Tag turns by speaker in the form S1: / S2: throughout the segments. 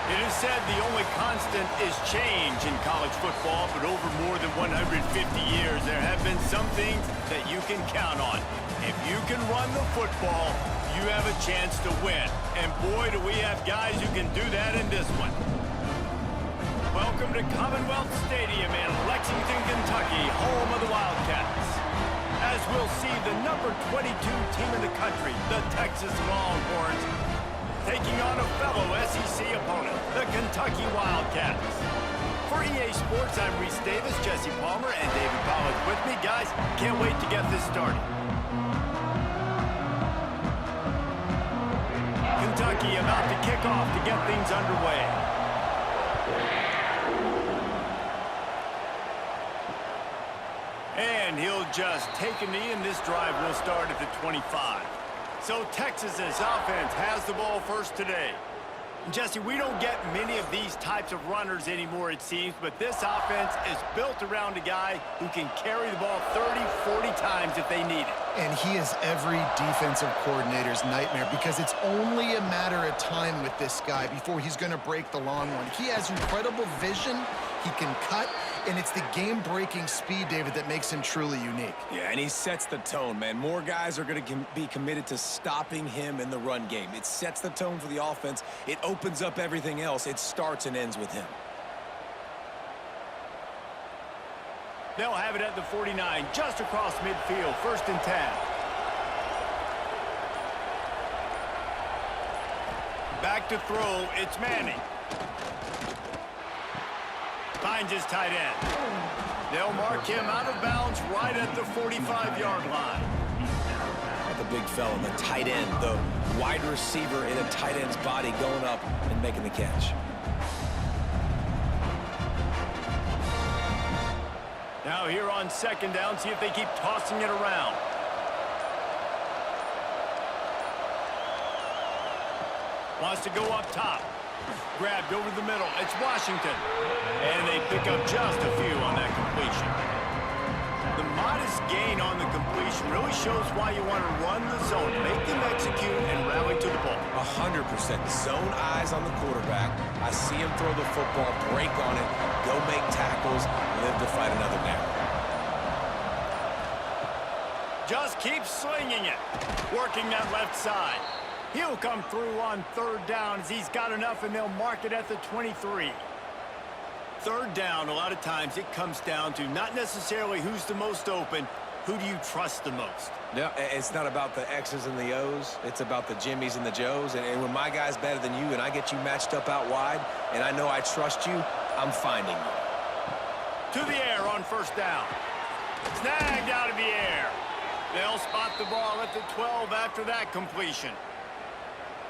S1: It is said the only constant is change in college football, but over more than 150 years, there have been some things that you can count on. If you can run the football, you have a chance to win. And boy, do we have guys who can do that in this one. Welcome to Commonwealth Stadium in Lexington, Kentucky, home of the Wildcats. As we'll see the number 22 team in the country, the Texas Longhorns, taking on a fellow SEC opponent, the Kentucky Wildcats. For EA Sports, I'm Reese Davis, Jesse Palmer, and David Pollack with me. Guys, can't wait to get this started. Kentucky about to kick off to get things underway. And he'll just take a knee, and this drive will start at the 25. So Texas's offense has the ball first today. Jesse, we don't get many of these types of runners anymore, it seems, but this offense is built around a guy who can carry the ball 30, 40 times if they need it.
S2: And he is every defensive coordinator's nightmare because it's only a matter of time with this guy before he's going to break the long one. He has incredible vision. He can cut, and it's the game-breaking speed, David, that makes him truly unique.
S3: Yeah, and he sets the tone, man. More guys are going to be committed to stopping him in the run game. It sets the tone for the offense. It opens up everything else. It starts and ends with him.
S1: They'll have it at the 49, just across midfield, 1st and 10. Back to throw, it's Manning. Finds his tight end. They'll mark him out of bounds right at the 45-yard line.
S3: The big fella, the tight end, the wide receiver in a tight end's body going up and making the catch.
S1: Now here on 2nd down, see if they keep tossing it around. Wants to go up top. Grabbed over the middle. It's Washington. And they pick up just a few on that completion. The modest gain on the completion really shows why you want to run the zone, make them execute, and rally to the ball.
S3: 100%. Zone eyes on the quarterback. I see him throw the football, break on it, go make tackles, live to fight another down.
S1: Just keep slinging it. Working that left side. He'll come through on 3rd down as he's got enough, and they'll mark it at the 23. 3rd down, a lot of times it comes down to not necessarily who's the most open, who do you trust the most?
S3: Yeah, it's not about the X's and the O's. It's about the Jimmies and the Joes. And when my guy's better than you and I get you matched up out wide and I know I trust you, I'm finding you.
S1: To the air on 1st down. Snagged out of the air. They'll spot the ball at the 12 after that completion.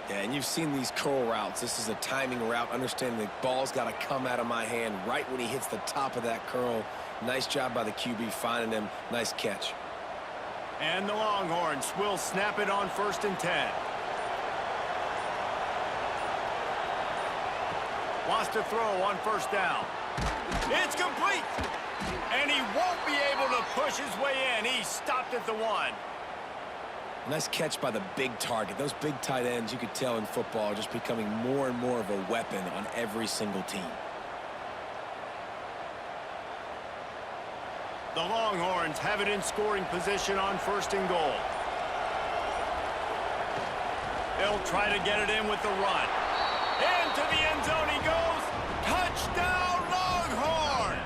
S3: Yeah, and you've seen these curl routes. This is a timing route, understanding the ball's got to come out of my hand right when he hits the top of that curl. Nice job by the QB finding him. Nice catch.
S1: And the Longhorns will snap it on 1st and 10. Wants to throw on 1st down. It's complete! And he won't be able to push his way in. He stopped at the 1.
S3: Nice catch by the big target. Those big tight ends, you could tell in football, are just becoming more and more of a weapon on every single team.
S1: The Longhorns have it in scoring position on 1st and goal. They'll try to get it in with the run. Into the end zone he goes. Touchdown, Longhorns!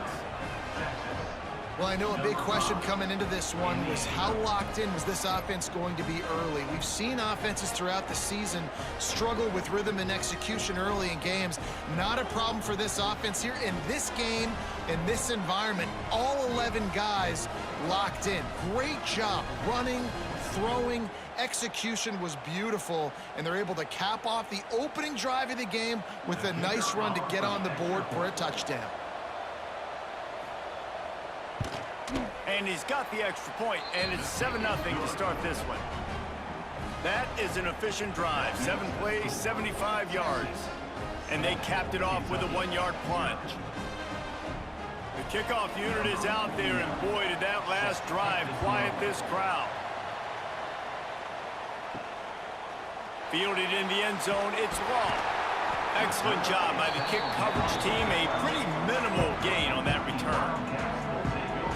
S2: Well, I know a big question coming into this one was how locked in was this offense going to be early? We've seen offenses throughout the season struggle with rhythm and execution early in games. Not a problem for this offense here in this game, in this environment. All 11 guys locked in. Great job running, throwing. Execution was beautiful, and they're able to cap off the opening drive of the game with a nice run to get on the board for a touchdown.
S1: And he's got the extra point, and it's 7-0 to start this one. That is an efficient drive. 7 plays, 75 yards. And they capped it off with a 1-yard plunge. The kickoff unit is out there, and boy, did that last drive quiet this crowd. Fielded in the end zone, it's long. Excellent job by the kick coverage team. A pretty minimal gain on that return.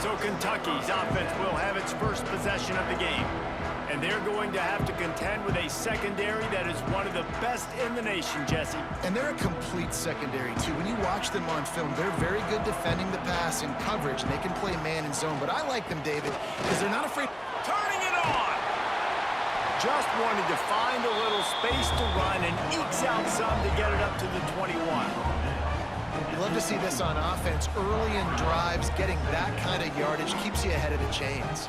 S1: So Kentucky's offense will have its first possession of the game. And they're going to have to contend with a secondary that is one of the best in the nation, Jesse.
S2: And they're a complete secondary, too. When you watch them on film, they're very good defending the pass in coverage, and they can play man and zone. But I like them, David, because they're not afraid.
S1: Turning it on! Just wanted to find a little space to run and ekes out some to get it up to the 21.
S2: You love to see this on offense. Early in drives, getting that kind of yardage keeps you ahead of the chains.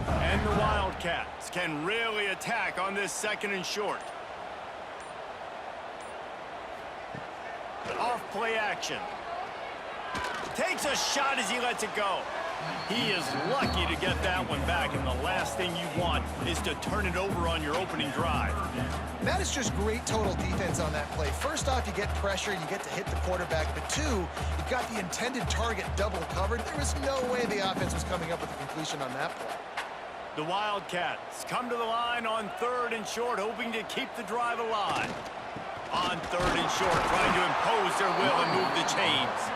S1: And the Wildcats can really attack on this 2nd and short. Off play action. Takes a shot as he lets it go. He is lucky to get that one back, and the last thing you want is to turn it over on your opening drive.
S2: That is just great total defense on that play. First off, you get pressure, you get to hit the quarterback. But 2, you've got the intended target double covered. There was no way the offense was coming up with a completion on that play.
S1: The Wildcats come to the line on 3rd and short, hoping to keep the drive alive. On 3rd and short, trying to impose their will and move the chains.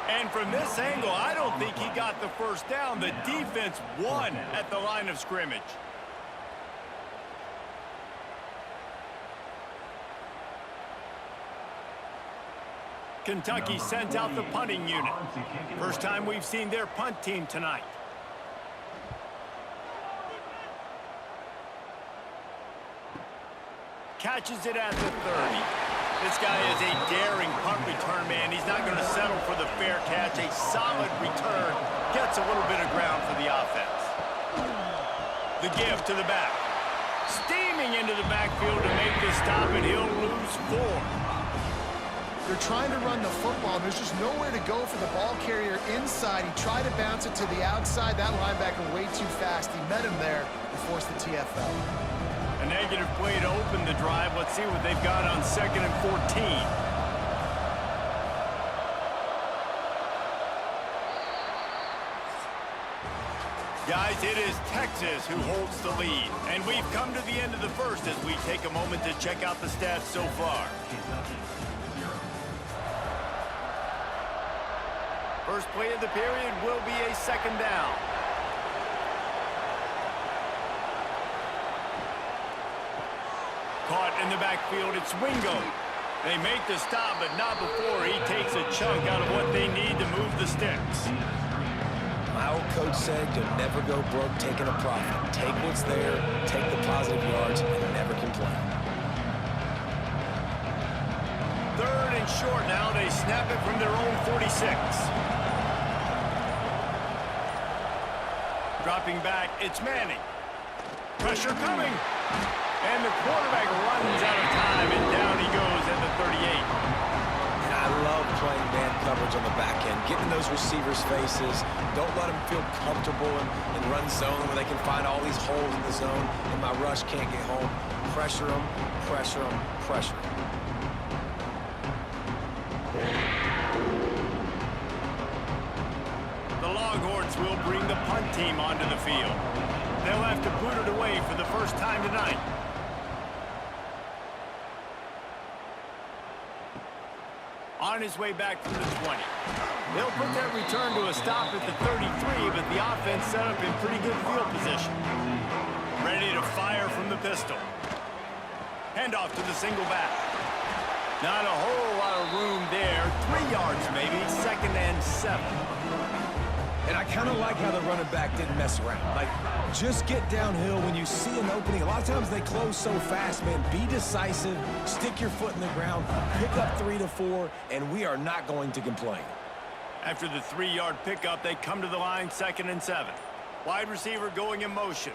S1: And from this angle, I don't think he got the first down. The defense won at the line of scrimmage. Kentucky sends out the punting unit. First time we've seen their punt team tonight. Catches it at the 30. This guy is a daring punt return man. He's not going to settle for the fair catch. A solid return. Gets a little bit of ground for the offense. The give to the back. Steaming into the backfield to make the stop, and he'll lose 4.
S2: They're trying to run the football, and there's just nowhere to go for the ball carrier inside. He tried to bounce it to the outside. That linebacker way too fast. He met him there and forced the TFL.
S1: A negative play to open the drive. Let's see what they've got on 2nd and 14. Guys, it is Texas who holds the lead. And we've come to the end of the first as we take a moment to check out the stats so far. First play of the period will be a 2nd down. Caught in the backfield, it's Wingo. They make the stop, but not before he takes a chunk out of what they need to move the sticks.
S3: My old coach said you'll never go broke taking a profit. Take what's there, take the positive yards, and never complain.
S1: 3rd and short now. They snap it from their own 46. Dropping back, it's Manning. Pressure coming. And the quarterback runs out of time, and down he goes at the 38.
S3: And I love playing man coverage on the back end, getting those receivers' faces. Don't let them feel comfortable in run zone where they can find all these holes in the zone, and my rush can't get home. Pressure them, pressure them, pressure them.
S1: The Longhorns will bring the punt team onto the field. They'll have to boot it away for the first time tonight. On his way back from the 20. They'll put that return to a stop at the 33, but the offense set up in pretty good field position. Ready to fire from the pistol. Handoff to the single back. Not a whole lot of room there. 3 yards maybe, 2nd and 7.
S3: And I kind of like how the running back didn't mess around. Like, just get downhill when you see an opening. A lot of times they close so fast, man. Be decisive, stick your foot in the ground, pick up 3 to 4, and we are not going to complain.
S1: After the 3-yard pickup, they come to the line 2nd and 7. Wide receiver going in motion.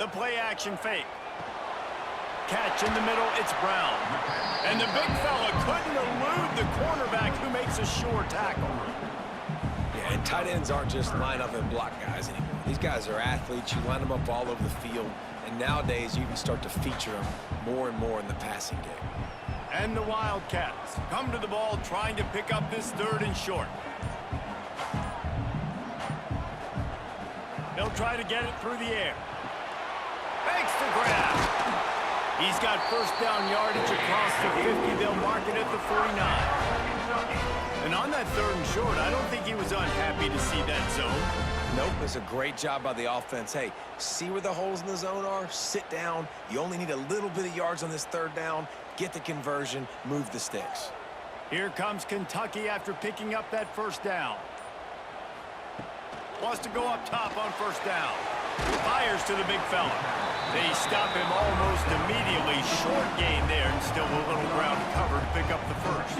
S1: The play action fake. Catch in the middle, it's Brown. And the big fella couldn't elude the cornerback who makes a sure tackle.
S3: And tight ends aren't just line up and block guys anymore. These guys are athletes. You line them up all over the field. And nowadays, you can start to feature them more and more in the passing game.
S1: And the Wildcats come to the ball trying to pick up this 3rd and short. They'll try to get it through the air. Makes the grab. He's got first down yardage across the 50. They'll mark it at the 49. And on that 3rd and short, I don't think he was unhappy to see that zone.
S3: Nope, it's a great job by the offense. Hey, see where the holes in the zone are? Sit down. You only need a little bit of yards on this 3rd down. Get the conversion, move the sticks.
S1: Here comes Kentucky after picking up that first down. Wants to go up top on first down. Fires to the big fella. They stop him almost immediately. Short gain there and still a little ground to cover to pick up the first.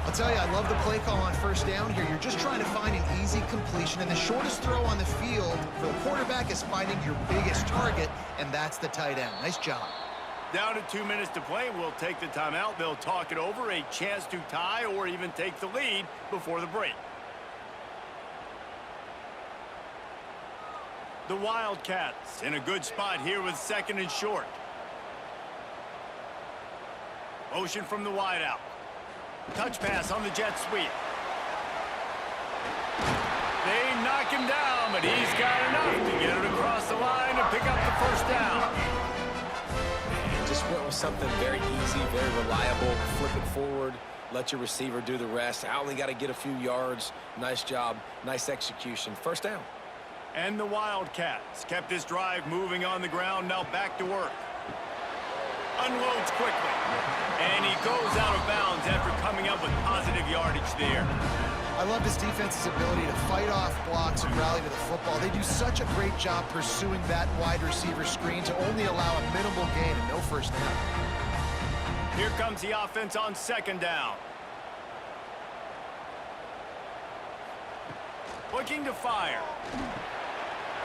S2: I'll tell you, I love the play call on first down here. You're just trying to find an easy completion, and the shortest throw on the field for the quarterback is finding your biggest target, and that's the tight end. Nice job.
S1: Down to 2 minutes to play. We'll take the timeout. They'll talk it over, a chance to tie or even take the lead before the break. The Wildcats in a good spot here with 2nd and short. Motion from the wideout. Touch pass on the jet sweep. They knock him down, but he's got enough to get it across the line and pick up the first down.
S3: And just went with something very easy, very reliable. Flip it forward. Let your receiver do the rest. I only got to get a few yards. Nice job. Nice execution. First down.
S1: And the Wildcats kept this drive moving on the ground. Now back to work. Unloads quickly. And he goes out of bounds after coming up with positive yardage there.
S2: I love this defense's ability to fight off blocks and rally to the football. They do such a great job pursuing that wide receiver screen to only allow a minimal gain and no first down.
S1: Here comes the offense on 2nd down. Looking to fire.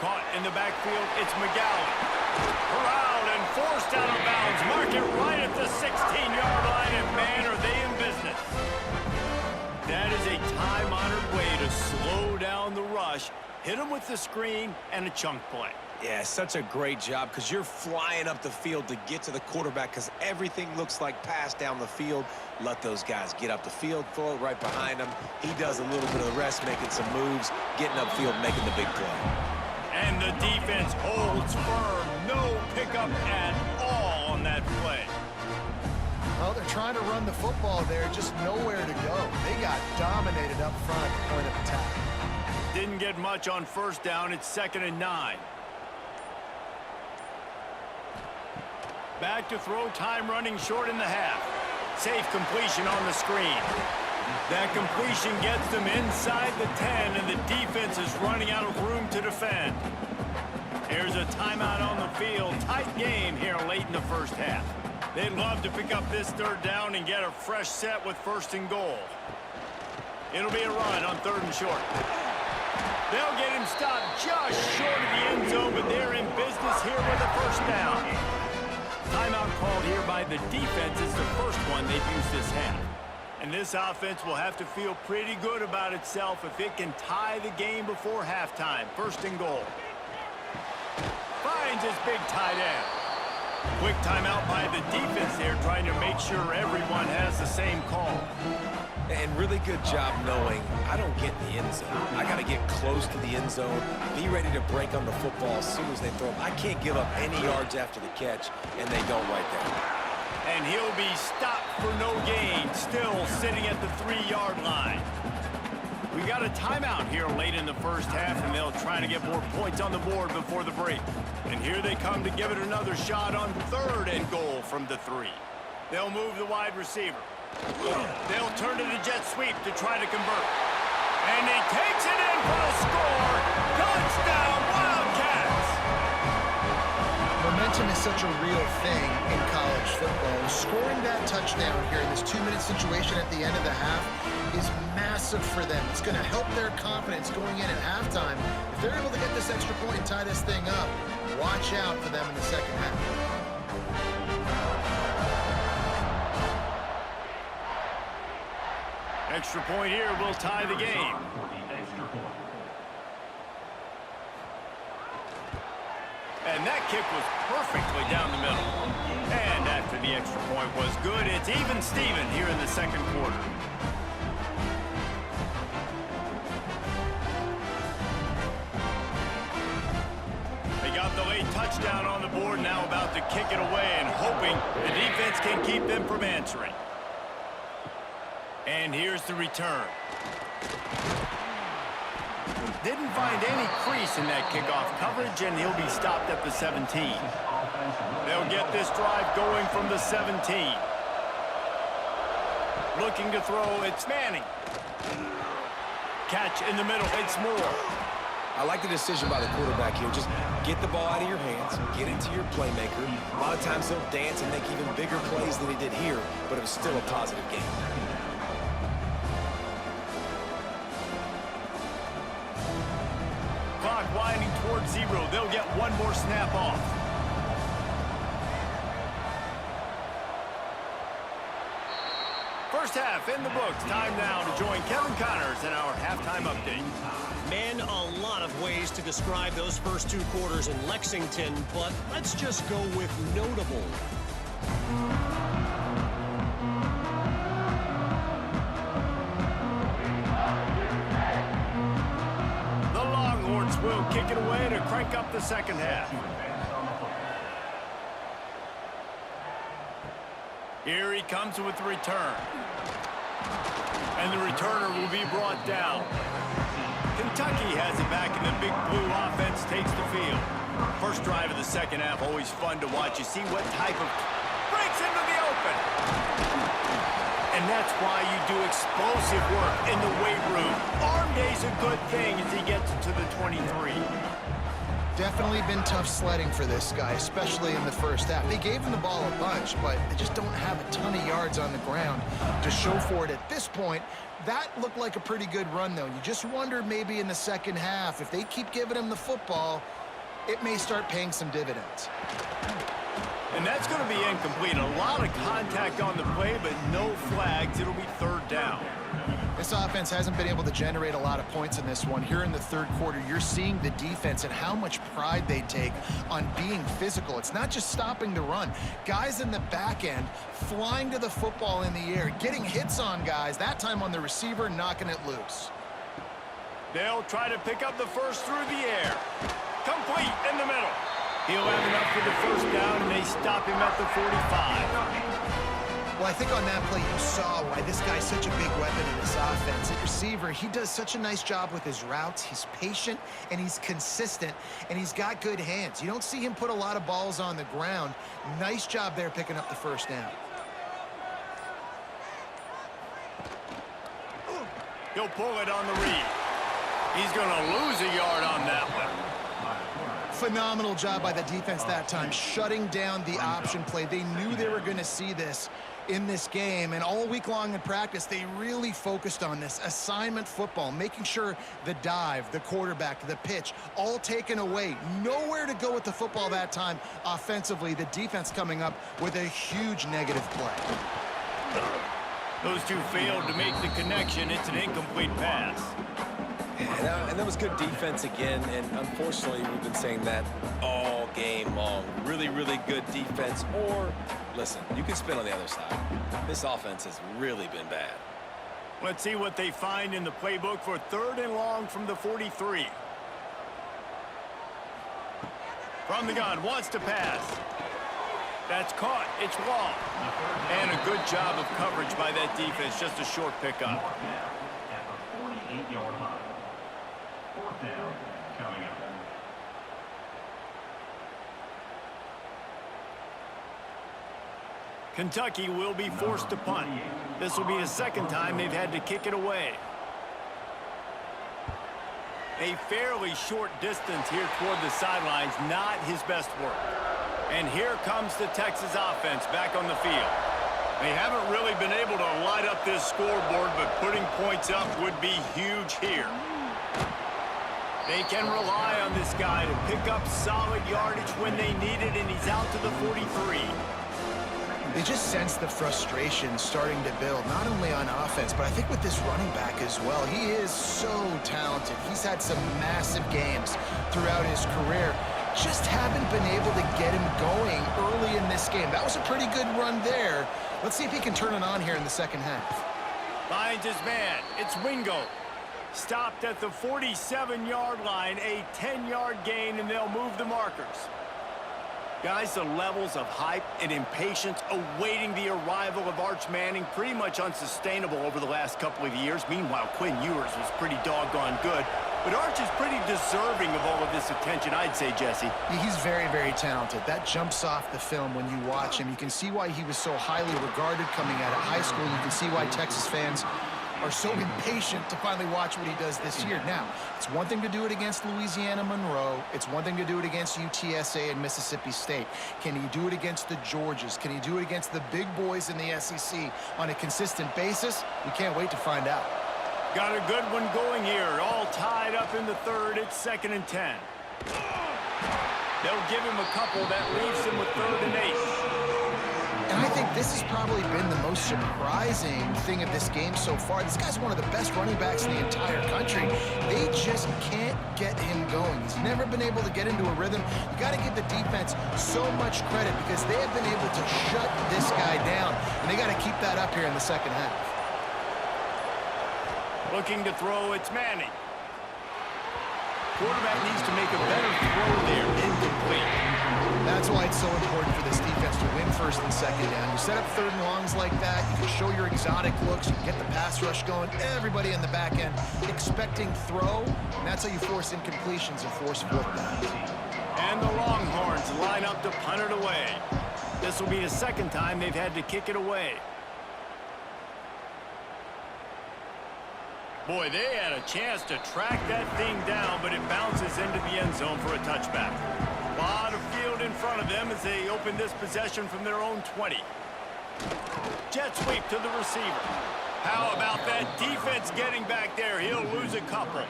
S1: Caught in the backfield, it's McGowan. Corralled and forced out of bounds. Mark it right at the 16-yard line, and man, are they in business. That is a time-honored way to slow down the rush, hit them with the screen, and a chunk play.
S3: Yeah, such a great job because you're flying up the field to get to the quarterback because everything looks like pass down the field. Let those guys get up the field, throw it right behind him. He does a little bit of the rest, making some moves, getting upfield, making the big play.
S1: And the defense holds firm. No pickup at all on that play.
S2: Well, they're trying to run the football there, just nowhere to go. They got dominated up front at the point of attack.
S1: Didn't get much on first down. It's 2nd and 9. Back to throw, time running short in the half. Safe completion on the screen. That completion gets them inside the 10, and the defense is running out of room to defend. Here's a timeout on the field. Tight game here late in the first half. They'd love to pick up this 3rd down and get a fresh set with 1st and goal. It'll be a run on 3rd and short. They'll get him stopped just short of the end zone, but they're in business here with a first down. Timeout called here by the defense. It's the first one they've used this half. And this offense will have to feel pretty good about itself if it can tie the game before halftime. 1st and goal. Finds his big tight end. Quick timeout by the defense there, trying to make sure everyone has the same call.
S3: And really good job knowing I don't get in the end zone. I got to get close to the end zone, be ready to break on the football as soon as they throw it. I can't give up any yards after the catch, and they don't right there.
S1: And he'll be stopped for no gain, still sitting at the 3-yard line. We got a timeout here late in the first half, and they'll try to get more points on the board before the break. And here they come to give it another shot on 3rd and goal from the 3. They'll move the wide receiver. They'll turn to the jet sweep to try to convert. And he takes it in for the score. Touchdown, Wildcats!
S2: Momentum is such a real thing in college football. Scoring that touchdown here in this 2-minute situation at the end of the half is massive for them. It's going to help their confidence going in at halftime. If they're able to get this extra point and tie this thing up, watch out for them in the second half.
S1: Extra point here will tie the game. And that kick was perfectly down the middle. And after the extra point was good, it's even Steven here in the second quarter. They got the late touchdown. touchdown on the board, now about to kick it away and hoping the defense can keep them from answering. And here's the return. Didn't find any crease in that kickoff coverage, and he'll be stopped at the 17. They'll get this drive going from the 17. Looking to throw, it's Manning. Catch in the middle, it's Moore.
S3: I like the decision by the quarterback here. Just get the ball out of your hands, get it to your playmaker. A lot of times he'll dance and make even bigger plays than he did here, but it was still a positive game.
S1: Clock winding towards 0. They'll get one more snap off. First half in the books. Time now to join Kevin Connors in our halftime update.
S4: Man, a lot of ways to describe those first 2 quarters in Lexington, but let's just go with notable.
S1: The Longhorns will kick it away to crank up the second half. Here he comes with the return. And the returner will be brought down. Kentucky has it back, and the Big Blue offense takes the field. First drive of the second half, always fun to watch. You see what type of breaks into the open. And that's why you do explosive work in the weight room. Arm day's a good thing as he gets to the 23.
S2: Definitely been tough sledding for this guy, especially in the first half. They gave him the ball a bunch, but they just don't have a ton of yards on the ground to show for it at this point. That looked like a pretty good run, though. You just wonder maybe in the second half, if they keep giving him the football, it may start paying some dividends.
S1: And that's going to be incomplete. A lot of contact on the play, but no flags. It'll be third down.
S2: This offense hasn't been able to generate a lot of points in this one. Here in the third quarter, you're seeing the defense and how much pride they take on being physical. It's not just stopping the run. Guys in the back end flying to the football in the air, getting hits on guys, that time on the receiver, knocking it loose.
S1: They'll try to pick up the first through the air. Complete in the middle. He'll have enough for the first down, and they stop him at the 45.
S2: Well, I think on that play you saw why this guy's such a big weapon in this offense. At receiver, he does such a nice job with his routes. He's patient, and he's consistent, and he's got good hands. You don't see him put a lot of balls on the ground. Nice job there picking up the first down.
S1: He'll pull it on the read. He's going to lose a yard on that one.
S2: Phenomenal job by the defense that time, shutting down the option play. They knew they were going to see this in this game, and all week long in practice, they really focused on this assignment football, making sure the dive, the quarterback, the pitch, all taken away. Nowhere to go with the football that time offensively. The defense coming up with a huge negative play.
S1: Those two failed to make the connection. It's an incomplete pass.
S3: And that was good defense again, and unfortunately, we've been saying that all game long. Really, really good defense, or, listen, you can spin on the other side. This offense has really been bad.
S1: Let's see what they find in the playbook for third and long from the 43. From the gun, wants to pass. That's caught. It's long. And a good job of coverage by that defense. Just a short pickup. Kentucky will be forced to punt. This will be the second time they've had to kick it away. A fairly short distance here toward the sidelines, not his best work. And here comes the Texas offense back on the field. They haven't really been able to light up this scoreboard, but putting points up would be huge here. They can rely on this guy to pick up solid yardage when they need it, and he's out to the 43.
S2: They just sense the frustration starting to build, not only on offense, but I think with this running back as well. He is so talented. He's had some massive games throughout his career. Just haven't been able to get him going early in this game. That was a pretty good run there. Let's see if he can turn it on here in the second half.
S1: Finds his man. It's Wingo. Stopped at the 47-yard line, a 10-yard gain, and they'll move the markers. Guys, the levels of hype and impatience awaiting the arrival of Arch Manning pretty much unsustainable over the last couple of years. Meanwhile, Quinn Ewers was pretty doggone good. But Arch is pretty deserving of all of this attention, I'd say, Jesse.
S2: He's very, very talented. That jumps off the film when you watch him. You can see why he was so highly regarded coming out of high school. You can see why Texas fans are so impatient to finally watch what he does this year. Now, it's one thing to do it against Louisiana Monroe. It's one thing to do it against UTSA and Mississippi State. Can he do it against the Georgias? Can he do it against the big boys in the SEC on a consistent basis? We can't wait to find out.
S1: Got a good one going here. All tied up in the third. It's 2nd and 10. They'll give him a couple. That leaves him with 3rd and 8.
S2: And I think this has probably been the most surprising thing of this game so far. This guy's one of the best running backs in the entire country. They just can't get him going. He's never been able to get into a rhythm. You got to give the defense so much credit because they have been able to shut this guy down. And they got to keep that up here in the second half.
S1: Looking to throw, it's Manning. Quarterback needs to make a better throw there. Incomplete.
S2: That's why it's so important for this defense to win 1st and 2nd down. You set up 3rd and longs like that. You can show your exotic looks. You can get the pass rush going. Everybody in the back end expecting throw. And that's how you force incompletions and force fourth downs.
S1: And the Longhorns line up to punt it away. This will be the 2nd time they've had to kick it away. Boy, they had a chance to track that thing down, but it bounces into the end zone for a touchback. A lot of field in front of them as they open this possession from their own 20. Jet sweep to the receiver. How about that defense getting back there? He'll lose a couple.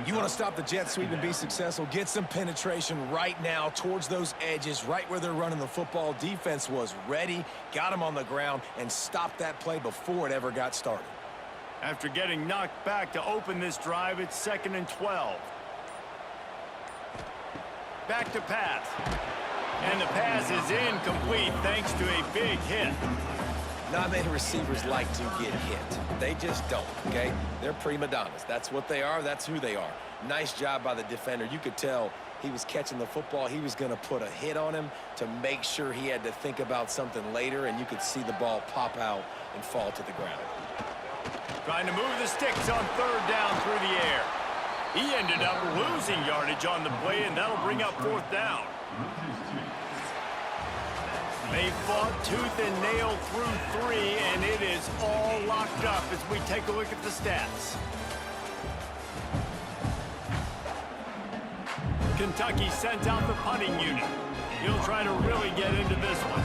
S3: You want to stop the jet sweep and be successful, get some penetration right now towards those edges, right where they're running the football. Defense was ready, got him on the ground, and stopped that play before it ever got started.
S1: After getting knocked back to open this drive, it's 2nd and 12. Back to pass. And the pass is incomplete thanks to a big hit.
S3: Not many receivers like to get hit. They just don't, okay? They're prima donnas. That's what they are. That's who they are. Nice job by the defender. You could tell he was catching the football. He was going to put a hit on him to make sure he had to think about something later, and you could see the ball pop out and fall to the ground.
S1: Trying to move the sticks on 3rd down through the air. He ended up losing yardage on the play, and that'll bring up 4th down. They fought tooth and nail through 3, and it is all locked up as we take a look at the stats. Kentucky sends out the punting unit. He'll try to really get into this one.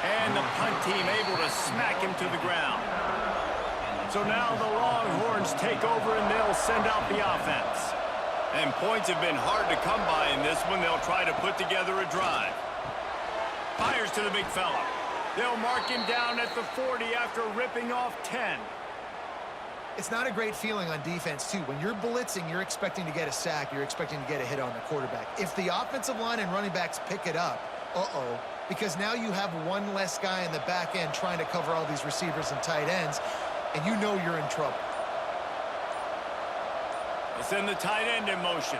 S1: And the punt team able to smack him to the ground. So now the Longhorns take over and they'll send out the offense. And points have been hard to come by in this one. They'll try to put together a drive. Fires to the big fella. They'll mark him down at the 40 after ripping off 10.
S2: It's not a great feeling on defense, too. When you're blitzing, you're expecting to get a sack. You're expecting to get a hit on the quarterback. If the offensive line and running backs pick it up, because now you have one less guy in the back end trying to cover all these receivers and tight ends, and you know you're in trouble.
S1: They send the tight end in motion.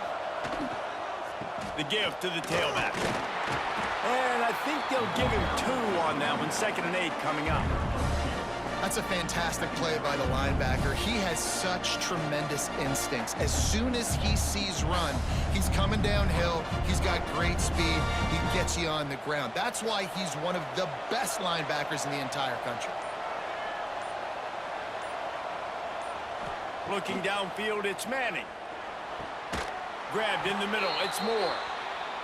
S1: The give to the tailback. And I think they'll give him 2 on that one. 2nd and 8 coming up.
S2: That's a fantastic play by the linebacker. He has such tremendous instincts. As soon as he sees run, he's coming downhill. He's got great speed. He gets you on the ground. That's why he's one of the best linebackers in the entire country.
S1: Looking downfield, it's Manning. Grabbed in the middle, it's Moore.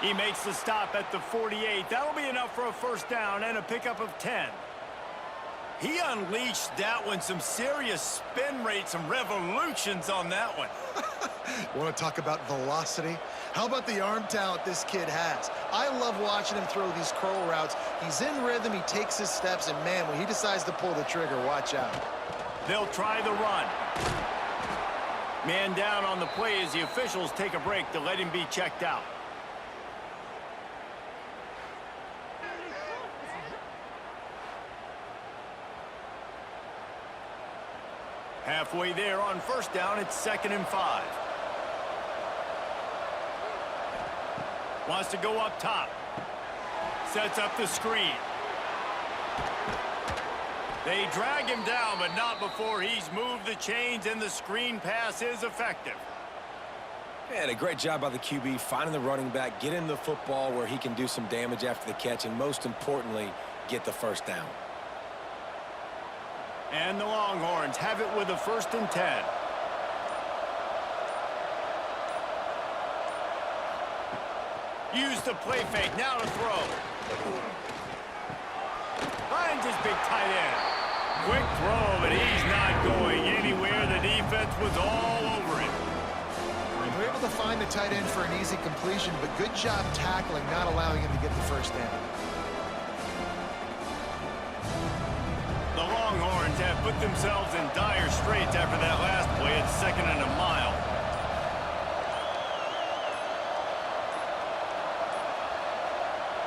S1: He makes the stop at the 48. That'll be enough for a 1st down and a pickup of 10. He unleashed that one. Some serious spin rate, some revolutions on that one.
S2: Want to talk about velocity? How about the arm talent this kid has? I love watching him throw these curl routes. He's in rhythm, he takes his steps, and man, when he decides to pull the trigger, watch out.
S1: They'll try the run. Man down on the play as the officials take a break to let him be checked out. halfway there on first down. It's 2nd and 5. Wants to go up top. Sets up the screen. They drag him down, but not before he's moved the chains, and the screen pass is effective.
S3: And a great job by the QB finding the running back, getting the football where he can do some damage after the catch, and most importantly, get the first down.
S1: And the Longhorns have it with a 1st and 10. Use the play fake, now to throw. Finds his big tight end. Quick throw, but he's not going anywhere. The defense was all over him.
S2: They're able to find the tight end for an easy completion, but good job tackling, not allowing him to get the first down.
S1: The Longhorns have put themselves in dire straits after that last play. It's 2nd and a mile.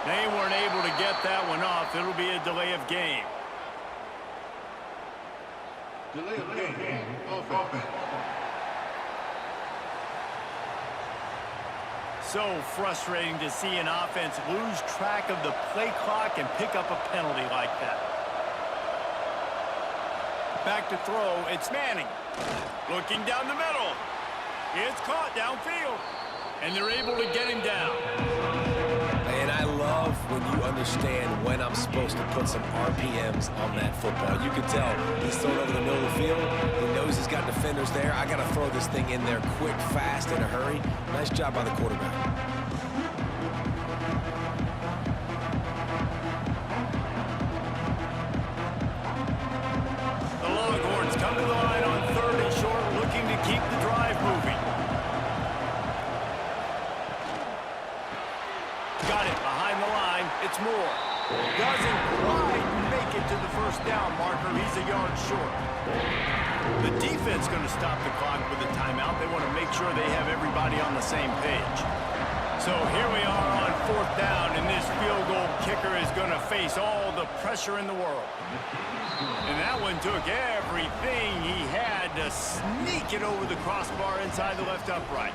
S1: They weren't able to get that one off. It'll be a delay of game.
S5: Delay of game. Offense.
S1: So frustrating to see an offense lose track of the play clock and pick up a penalty like that. Back to throw, it's Manning. Looking down the middle. It's caught downfield. And they're able to get him down.
S3: And I love when you understand when I'm supposed to put some RPMs on that football. You can tell he's throwing over the middle of the field. He knows he's got defenders there. I got to throw this thing in there quick, fast, in a hurry. Nice job by the quarterback.
S1: The Longhorns come to the line on 3rd and short, looking to keep the drive moving. Got it behind the line. It's Moore. Doesn't quite make it to the first down marker. He's a yard short. The defense going to stop the clock with a timeout. They want to make sure they have everybody on the same page. So here we are on 4th down, and this field goal kicker is going to face all the pressure in the world. And that one took everything he had to sneak it over the crossbar inside the left upright.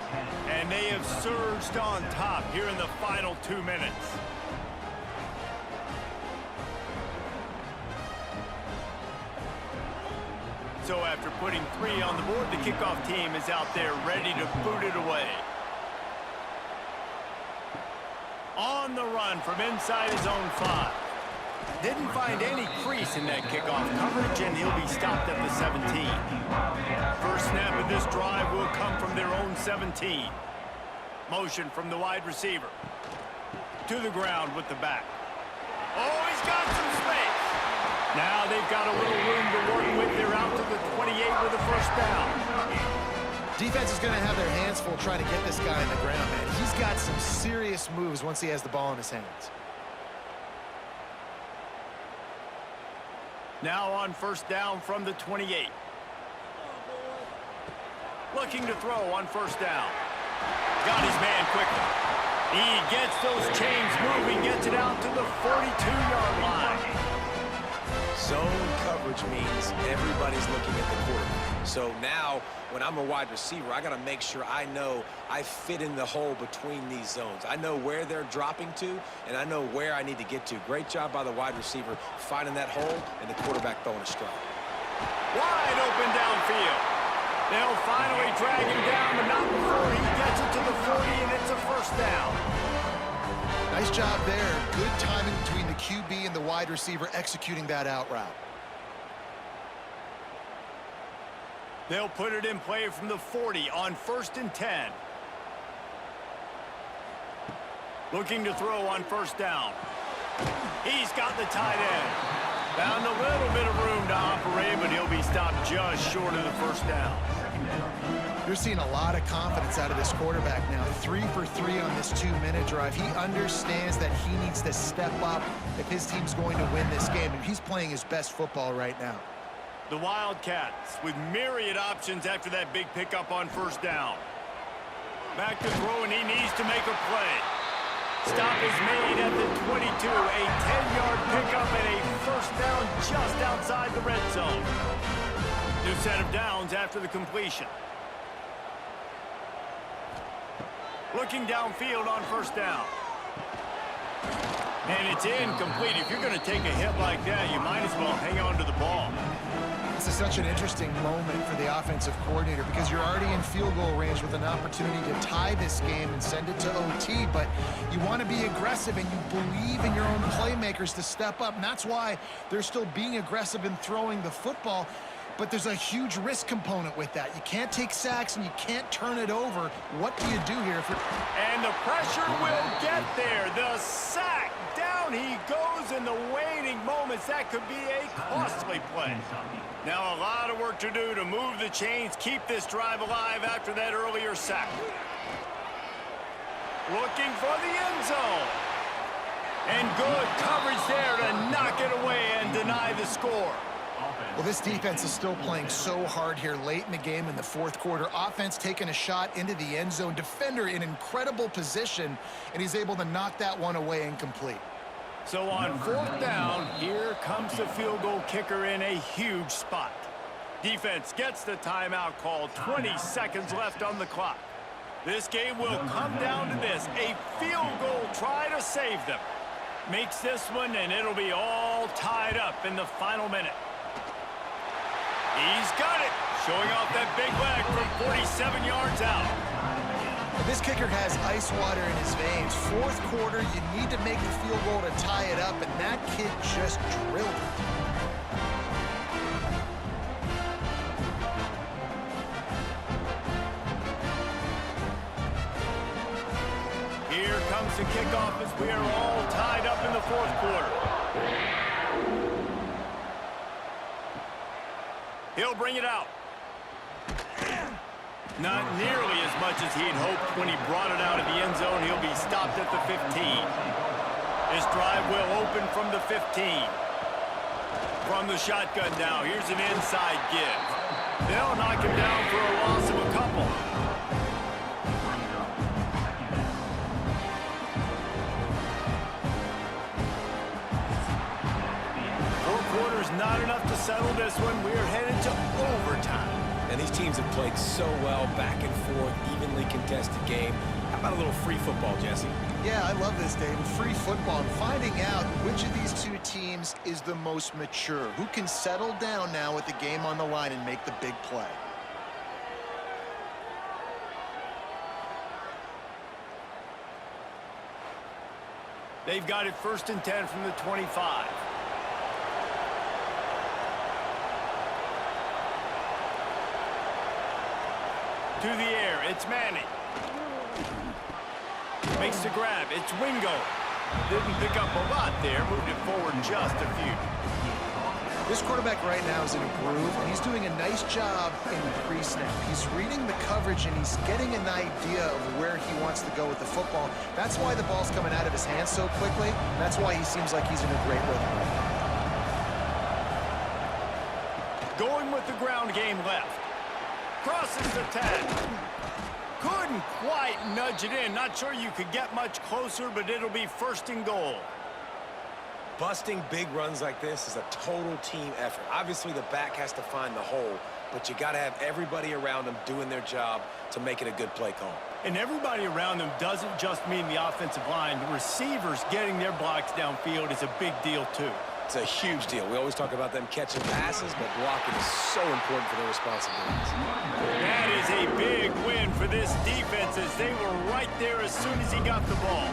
S1: And they have surged on top here in the final 2 minutes. So after putting 3 on the board, the kickoff team is out there ready to boot it away. On the run from inside his own 5. Didn't find any crease in that kickoff coverage, and he'll be stopped at the 17. First snap of this drive will come from their own 17. Motion from the wide receiver. To the ground with the back. Oh, he's got some space. Now they've got a little room to work with. They're out to the 28 with a first down.
S2: Defense is going to have their hands full trying to get this guy in the ground, man. He's got some serious moves once he has the ball in his hands.
S1: Now on first down from the 28. Looking to throw on first down. Got his man quickly. He gets those chains moving, gets it out to the 42-yard line.
S3: Zone coverage means everybody's looking at the quarterback. So now, when I'm a wide receiver, I got to make sure I know I fit in the hole between these zones. I know where they're dropping to, and I know where I need to get to. Great job by the wide receiver finding that hole, and the quarterback throwing a strike.
S1: Wide open downfield. They'll finally drag him down, but not before he gets it to the 40, and it's a first down.
S2: Nice job there. Good timing between the QB and the wide receiver executing that out route.
S1: They'll put it in play from the 40 on 1st and 10. Looking to throw on first down. He's got the tight end. Found a little bit of room to operate, but he'll be stopped just short of the first down.
S2: You're seeing a lot of confidence out of this quarterback now. 3 for 3 on this 2-minute drive. He understands that he needs to step up if his team's going to win this game, and he's playing his best football right now.
S1: The Wildcats with myriad options after that big pickup on first down. Back to throw, and he needs to make a play. Stop is made at the 22. A 10-yard pickup and a first down just outside the red zone. New set of downs after the completion. Looking downfield on first down. And it's incomplete. If you're going to take a hit like that, you might as well hang on to the ball.
S2: This is such an interesting moment for the offensive coordinator because you're already in field goal range with an opportunity to tie this game and send it to OT, but you want to be aggressive and you believe in your own playmakers to step up, and that's why they're still being aggressive in throwing the football. But there's a huge risk component with that. You can't take sacks and you can't turn it over. What do you do here?
S1: And the pressure will get there. The sack. Down he goes in the waiting moments. That could be a costly play. Now a lot of work to do to move the chains, keep this drive alive after that earlier sack. Looking for the end zone. And good coverage there to knock it away and deny the score.
S2: Well, this defense is still playing so hard here late in the game in the fourth quarter. Offense taking a shot into the end zone. Defender in incredible position, and he's able to knock that one away incomplete.
S1: So on fourth down, here comes the field goal kicker in a huge spot. Defense gets the timeout called. 20 seconds left on the clock. This game will come down to this. A field goal try to save them. Makes this one, and it'll be all tied up in the final minute. He's got it. Showing off that big leg from 47 yards out.
S2: This kicker has ice water in his veins. Fourth quarter, you need to make the field goal to tie it up, and that kid just drilled it.
S1: Here comes the kickoff as we are all tied up in the fourth quarter. He'll bring it out. Not nearly as much as he'd hoped when he brought it out of the end zone. He'll be stopped at the 15. This drive will open from the 15. From the shotgun now, here's an inside give. They'll knock him down for a loss of a couple. Not enough to settle this one. We're headed to overtime.
S3: And these teams have played so well, back and forth, evenly contested game. How about a little free football, Jesse?
S2: Yeah, I love this, David. Free football. Finding out which of these two teams is the most mature. Who can settle down now with the game on the line and make the big play.
S1: They've got it 1st and 10 from the 25. To the air, it's Manning. Makes the grab, it's Wingo. Didn't pick up a lot there, moved it forward just a few.
S2: This quarterback right now is in a groove, and he's doing a nice job in pre-snap. He's reading the coverage, and he's getting an idea of where he wants to go with the football. That's why the ball's coming out of his hands so quickly. That's why he seems like he's in a great rhythm right now.
S1: Going with the ground game left. Crosses the 10. Couldn't quite nudge it in. Not sure you could get much closer, but it'll be 1st and goal.
S3: Busting big runs like this is a total team effort. Obviously, the back has to find the hole, but you got to have everybody around them doing their job to make it a good play call.
S1: And everybody around them doesn't just mean the offensive line. The receivers getting their blocks downfield is a big deal, too.
S3: It's a huge deal. We always talk about them catching passes, but blocking is so important for their responsibilities.
S1: That is a big win for this defense as they were right there as soon as he got the ball.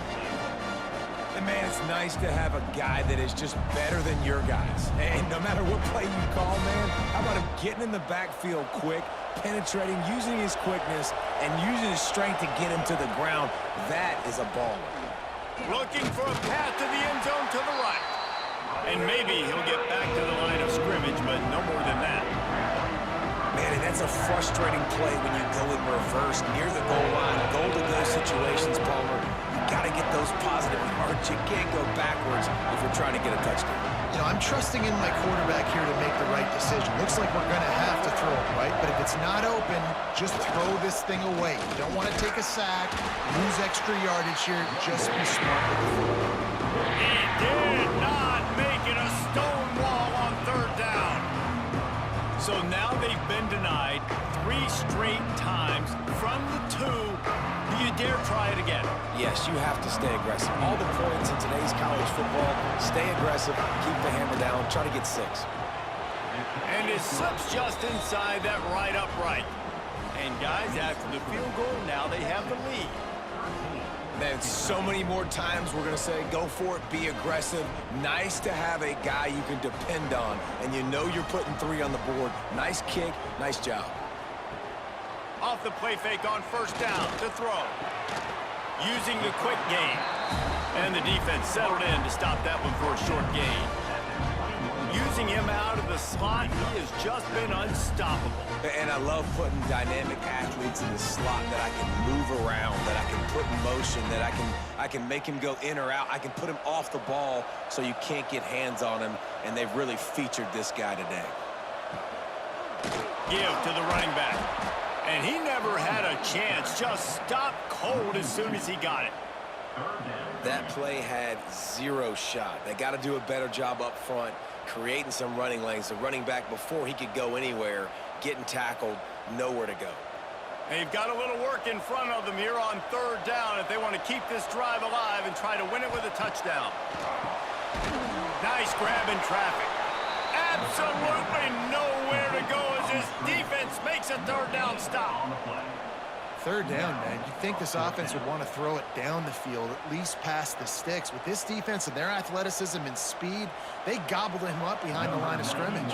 S3: And, man, it's nice to have a guy that is just better than your guys. And no matter what play you call, man, how about him getting in the backfield quick, penetrating, using his quickness, and using his strength to get him to the ground. That is a baller.
S1: Looking for a path to the end zone to the right. And maybe he'll get back to the line of scrimmage, but no more than that.
S3: Man, and that's a frustrating play when you go in reverse near the goal line. Goal-to-go situations, Palmer. You got to get those positive yards. You can't go backwards if you're trying to get a touchdown.
S2: You know, I'm trusting in my quarterback here to make the right decision. Looks like we're going to have to throw it, right? But if it's not open, just throw this thing away. You don't want to take a sack, lose extra yardage here. Just be smart with the football.
S1: He did not make it a stone wall on 3rd down. So now they've straight times from the 2. Do you dare try it again?
S3: Yes, you have to stay aggressive. All the points in today's college football, stay aggressive, keep the hammer down, try to get 6.
S1: And it slips just inside that right upright. And guys, after the field goal, now they have the lead.
S3: Man, so many more times we're going to say, go for it, be aggressive. Nice to have a guy you can depend on, and you know you're putting 3 on the board. Nice kick, nice job.
S1: Off the play fake on first down to throw. Using the quick game. And the defense settled in to stop that one for a short gain. Using him out of the slot, he has just been unstoppable.
S3: And I love putting dynamic athletes in the slot that I can move around, that I can put in motion, that I can make him go in or out. I can put him off the ball so you can't get hands on him, and they've really featured this guy today.
S1: Give to the running back. And he never had a chance, just stopped cold as soon as he got it.
S3: That play had 0 shot. They got to do a better job up front, creating some running lanes. The running back, before he could go anywhere, getting tackled, nowhere to go.
S1: They've got a little work in front of them here on 3rd down if they want to keep this drive alive and try to win it with a touchdown. Nice grab in traffic. Absolutely nowhere to go as his defense makes a 3rd down stop.
S2: 3rd down, man. You'd think this offense would want to throw it down the field, at least past the sticks. With this defense and their athleticism and speed, they gobbled him up behind the line of scrimmage.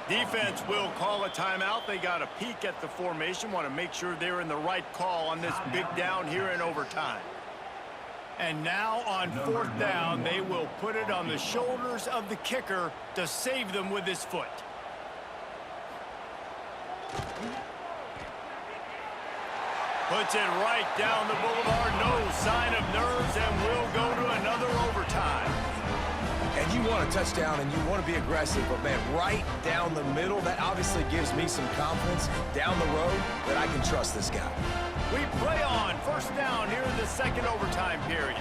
S1: Defense will call a timeout. They got a peek at the formation, want to make sure they're in the right call on this big down here in overtime. And now on 4th down, they will put it on the shoulders of the kicker to save them with his foot. Puts it right down the boulevard. No sign of nerves, and we'll go to another overtime.
S3: And you want a touchdown, and you want to be aggressive, but, man, right down the middle, that obviously gives me some confidence down the road that I can trust this guy.
S1: We play on 1st down here in the 2nd overtime period.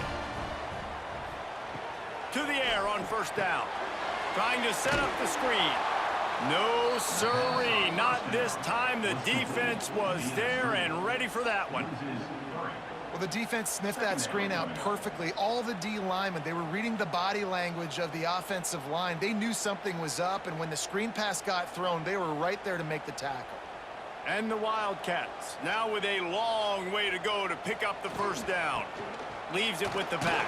S1: To the air on 1st down. Trying to set up the screen. No sirree, not this time. The defense was there and ready for that one.
S2: Well, the defense sniffed that screen out perfectly. All the D linemen, they were reading the body language of the offensive line. They knew something was up, and when the screen pass got thrown, they were right there to make the tackle.
S1: And the Wildcats, now with a long way to go to pick up the 1st down. Leaves it with the back.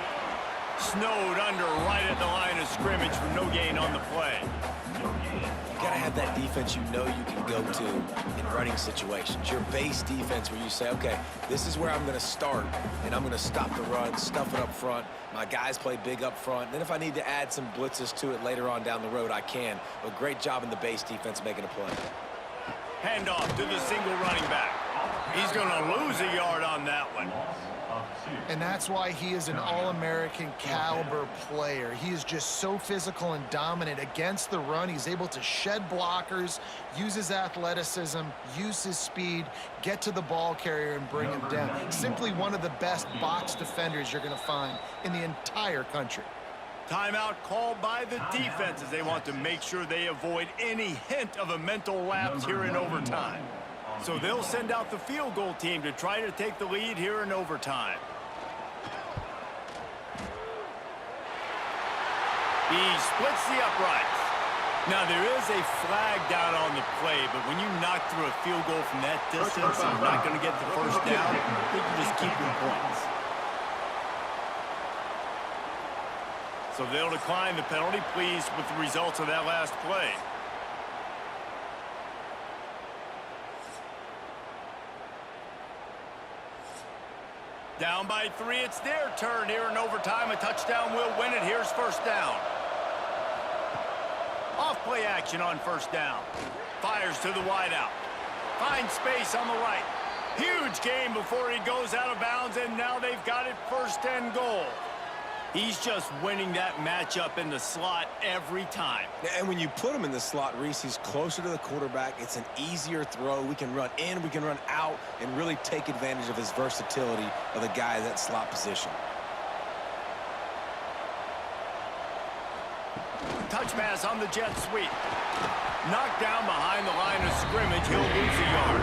S1: Snowed under right at the line of scrimmage for no gain on the play.
S3: You got to have that defense you know you can go to in running situations. Your base defense where you say, okay, this is where I'm going to start, and I'm going to stop the run, stuff it up front. My guys play big up front. Then if I need to add some blitzes to it later on down the road, I can. But great job in the base defense making a play.
S1: Handoff to the single running back. He's going to lose a yard on that one.
S2: And that's why he is an All-American caliber player. He is just so physical and dominant against the run. He's able to shed blockers, use his athleticism, use his speed, get to the ball carrier and bring him down. Simply one of the best box defenders you're going to find in the entire country.
S1: Timeout called by the defense as they want to make sure they avoid any hint of a mental lapse here in overtime. So they'll send out the field goal team to try to take the lead here in overtime. He splits the uprights. Now there is a flag down on the play, but when you knock through a field goal from that distance and you're not going to get the 1st down, you can just keep your points. So they'll decline the penalty, pleased with the results of that last play. Down by 3, it's their turn here in overtime. A touchdown will win it. Here's 1st down. Off play action on 1st down. Fires to the wideout. Finds space on the right. Huge gain before he goes out of bounds, and now they've got it 1st and goal. He's just winning that matchup in the slot every time.
S3: And when you put him in the slot, Reese, he's closer to the quarterback. It's an easier throw. We can run in, we can run out, and really take advantage of his versatility of the guy in that slot position.
S1: Touch pass on the jet sweep. Knocked down behind the line of scrimmage. He'll lose a yard.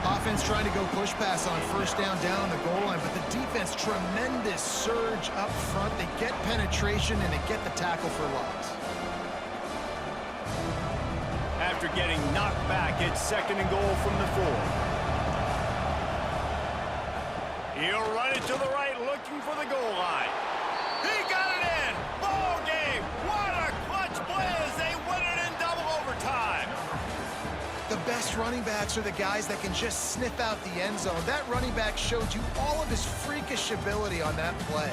S2: Offense trying to go push pass on first down on the goal line, but the defense, tremendous surge up front. They get penetration and they get the tackle for loss.
S1: After getting knocked back, it's 2nd and goal from the 4. He'll run it to the right, looking for the goal line. He got it in! Ball game! What a clutch play as they win it in double overtime!
S2: The best running backs are the guys that can just sniff out the end zone. That running back showed you all of his freakish ability on that play.